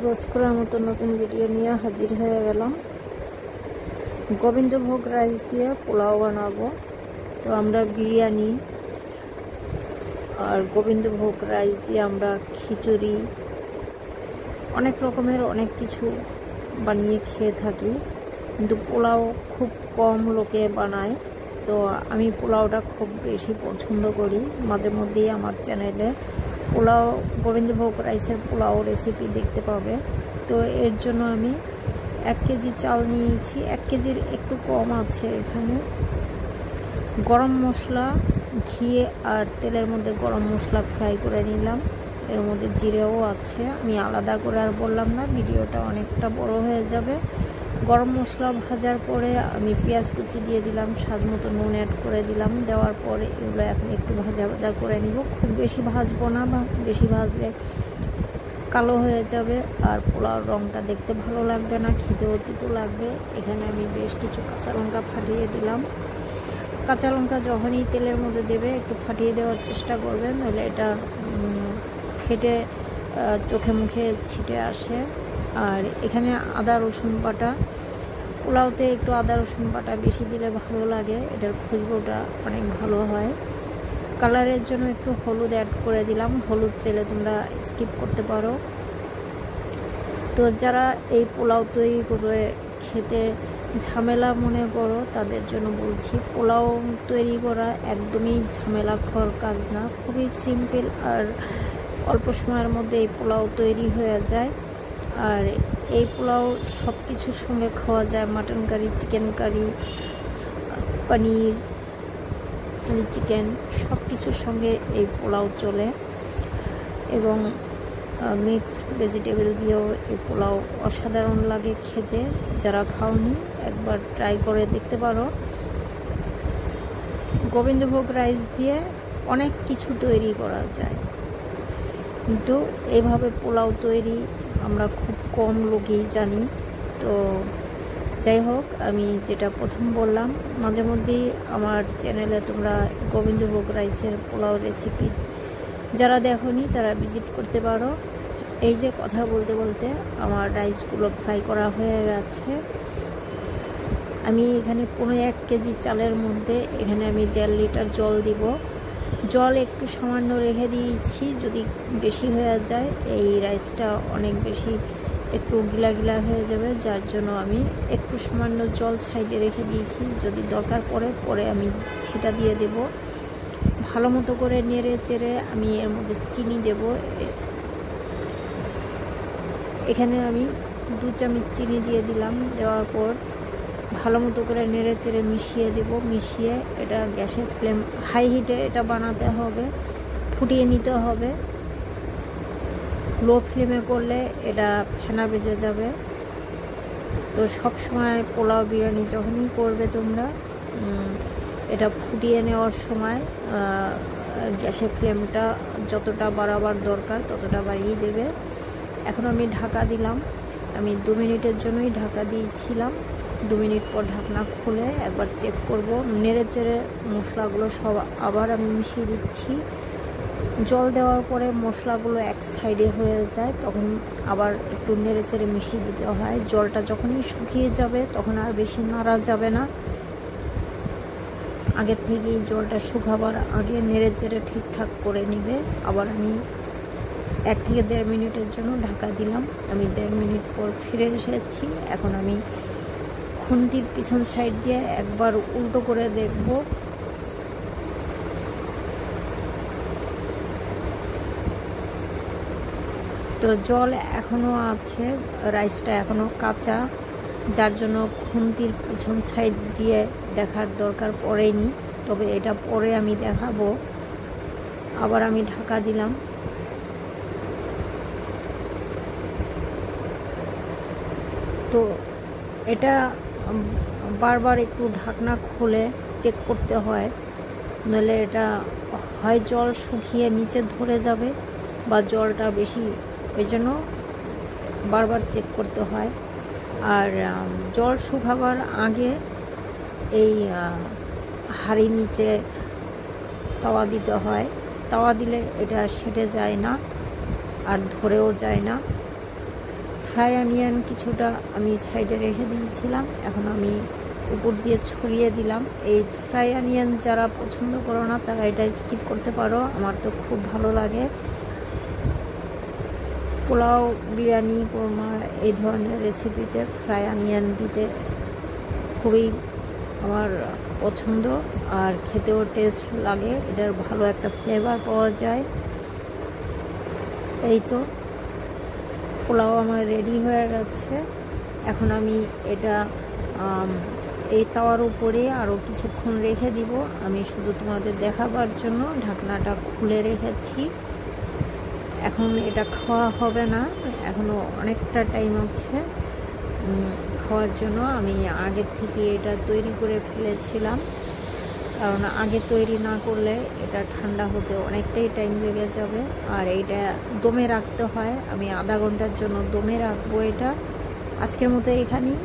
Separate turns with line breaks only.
রোজ করার মতো নতুন ভিডিও নিয়ে হাজির হয়ে গেলাম। গোবিন্দভোগ রাইস দিয়ে পোলাও বানাবো। তো আমরা বিরিয়ানি আর গোবিন্দভোগ রাইস দিয়ে আমরা খিচুড়ি অনেক রকমের অনেক কিছু বানিয়ে খেয়ে থাকি, কিন্তু পোলাও খুব কম লোকে বানায়। তো আমি পোলাওটা খুব বেশি পছন্দ করি। মাঝে মধ্যেই আমার চ্যানেলে পোলাও গোবিন্দভোগ রাইসের পোলাও রেসিপি দেখতে পাবে। তো এর জন্য আমি 1 কেজি চাল নিয়েছি, 1 কেজির একটু কম আছে। এখানে গরম মশলা, ঘি আর তেলের মধ্যে গরম মশলা ফ্রাই করে নিলাম। এর মধ্যে জিরেও আছে, আমি আলাদা করে আর বললাম না, ভিডিওটা অনেকটা বড় হয়ে যাবে। গরম মশলা ভাজার পরে আমি পেঁয়াজ কুচি দিয়ে দিলাম, স্বাদ মতো নুন অ্যাড করে দিলাম। দেওয়ার পরে এগুলো এখন একটু ভাজা ভাজা করে নিব। খুব বেশি ভাজবো না, বেশি ভাজলে কালো হয়ে যাবে আর পোলাওর রঙটা দেখতে ভালো লাগবে না, খেতেও তিতো লাগবে। এখানে আমি বেশ কিছু কাঁচা লঙ্কা ফাটিয়ে দিলাম। কাঁচা লঙ্কা যখনই তেলের মধ্যে দেবে একটু ফাটিয়ে দেওয়ার চেষ্টা করবেন, নইলে এটা ফেটে চোখে মুখে ছিটে আসে। আর এখানে আদা রসুন বাটা, পোলাওতে একটু আদা রসুন বাটা বেশি দিলে ভালো লাগে, এটার খুশবুটা অনেক ভালো হয়। কালারের জন্য একটু হলুদ অ্যাড করে দিলাম, হলুদ চাইলে তোমরা স্কিপ করতে পারো। তো যারা এই পোলাও তৈরি করে খেতে ঝামেলা মনে করো তাদের জন্য বলছি, পোলাও তৈরি করা একদমই ঝামেলাখর কাজ না, খুবই সিম্পল আর অল্প সময়ের মধ্যে এই পোলাও তৈরি হয়ে যায়। আর এই পোলাও সব কিছুর সঙ্গে খাওয়া যায়, মাটন কারি, চিকেন কারি, পনির, চিলি চিকেন সব কিছুর সঙ্গে এই পোলাও চলে। এবং মিক্সড ভেজিটেবল দিয়েও এই পোলাও অসাধারণ লাগে খেতে। যারা খাওনি একবার ট্রাই করে দেখতে পারো। গোবিন্দভোগ রাইস দিয়ে অনেক কিছু তৈরি করা যায়, কিন্তু এইভাবে পোলাও তৈরি আমরা খুব কম লোকই জানি। তো যাই হোক, আমি যেটা প্রথম বললাম, মাঝে মধ্যেই আমার চ্যানেলে তোমরা গোবিন্দভোগ রাইসের পোলাও রেসিপি যারা দেখোনি তারা ভিজিট করতে পারো। এই যে কথা বলতে বলতে আমার রাইসগুলো ফ্রাই করা হয়ে গেছে। আমি এখানে 1 কেজি চালের মধ্যে এখানে আমি 1.5 লিটার জল দিব। জল একটু সামান্য রেখে দিয়েছি, যদি বেশি হয়ে যায় এই রাইসটা অনেক বেশি একটু গিলা গিলা হয়ে যাবে, যার জন্য আমি একটু সামান্য জল সাইডে রেখে দিয়েছি। যদি দরকার পরে আমি ছিটা দিয়ে দেব। ভালো মতো করে নেড়ে চেড়ে আমি এর মধ্যে চিনি দেব। এখানে আমি 2 চামচ চিনি দিয়ে দিলাম। দেওয়ার পর ভালো মতো করে নেড়ে চেড়ে মিশিয়ে দেব। মিশিয়ে এটা গ্যাসের ফ্লেম হাই হিটে এটা বানাতে হবে, ফুটিয়ে নিতে হবে। লো ফ্লেমে করলে এটা ফেনা বেজে যাবে। তো সব সময় পোলাও বিরিয়ানি যখনই করবে তোমরা এটা ফুটিয়ে নেওয়ার সময় গ্যাসের ফ্লেমটা যতটা বাড়াবার দরকার ততটা বাড়িয়ে দেবে। এখন আমি ঢাকা দিলাম, আমি 2 মিনিটের জন্যই ঢাকা দিয়েছিলাম। 2 মিনিট পর ঢাকনা খুলে একবার চেক করব। নেড়ে চেড়ে মশলাগুলো সব আবার আমি মিশিয়ে দিচ্ছি। জল দেওয়ার পরে মশলাগুলো এক সাইডে হয়ে যায়, তখন আবার একটু নেড়ে চেড়ে মিশিয়ে দিতে হয়। জলটা যখনই শুকিয়ে যাবে তখন আর বেশি নাড়া যাবে না। আগে থেকেই জলটা শুকাবার আগে নেড়ে চেড়ে ঠিকঠাক করে নিবে। আবার আমি 1 থেকে 1.5 মিনিটের জন্য ঢাকা দিলাম। আমি 1.5 মিনিট পর ফিরে এসেছি। এখন আমি খুন্তির পিছন সাইড দিয়ে একবার উল্টো করে দেখব। তো জল এখনো আছে, রাইসটা এখনো কাঁচা, যার জন্য খুন্তির পিছন সাইড দিয়ে দেখার দরকার পড়েনি, তবে এটা পরে আমি দেখাবো। আবার আমি ঢাকা দিলাম। তো এটা বারবার একটু ঢাকনা খুলে চেক করতে হয়, নইলে এটা হয় জল শুকিয়ে নিচে ধরে যাবে বা জলটা বেশি, ওই জন্য বারবার চেক করতে হয়। আর জল শুকাবার আগে এই হাঁড়ির নিচে তাওয়া দিতে হয়। তাওয়া দিলে এটা সেটে যায় না আর ধরেও যায় না। ফ্রাই অনিয়ন কিছুটা আমি সাইডে রেখে দিয়েছিলাম, এখন আমি উপর দিয়ে ছড়িয়ে দিলাম। এই ফ্রাই অনিয়ন যারা পছন্দ করো না তারা এটা স্কিপ করতে পারো, আমার তো খুব ভালো লাগে। পোলাও, বিরিয়ানি, কোরমা এই ধরনের রেসিপিতে ফ্রাই অনিয়ন দিতে খুবই আমার পছন্দ, আর খেতেও টেস্ট লাগে, এটার ভালো একটা ফ্লেভার পাওয়া যায়। এই তো পোলাও আমার রেডি হয়ে গেছে। এখন আমি এটা এই তাওয়ার উপরে আরও কিছুক্ষণ রেখে দিব। আমি শুধু তোমাদের দেখাবার জন্য ঢাকনাটা খুলে রেখেছি। এখন এটা খাওয়া হবে না, এখনও অনেকটা টাইম আছে খাওয়ার জন্য। আমি আগের থেকে এটা তৈরি করে ফেলেছিলাম, কারণ আগে তৈরি না করলে এটা ঠান্ডা হতে অনেকটাই টাইম লেগে যাবে। আর এইটা দমে রাখতে হয়, আমি আধা ঘন্টার জন্য দমে রাখবো এটা। আজকের মতো এখানেই।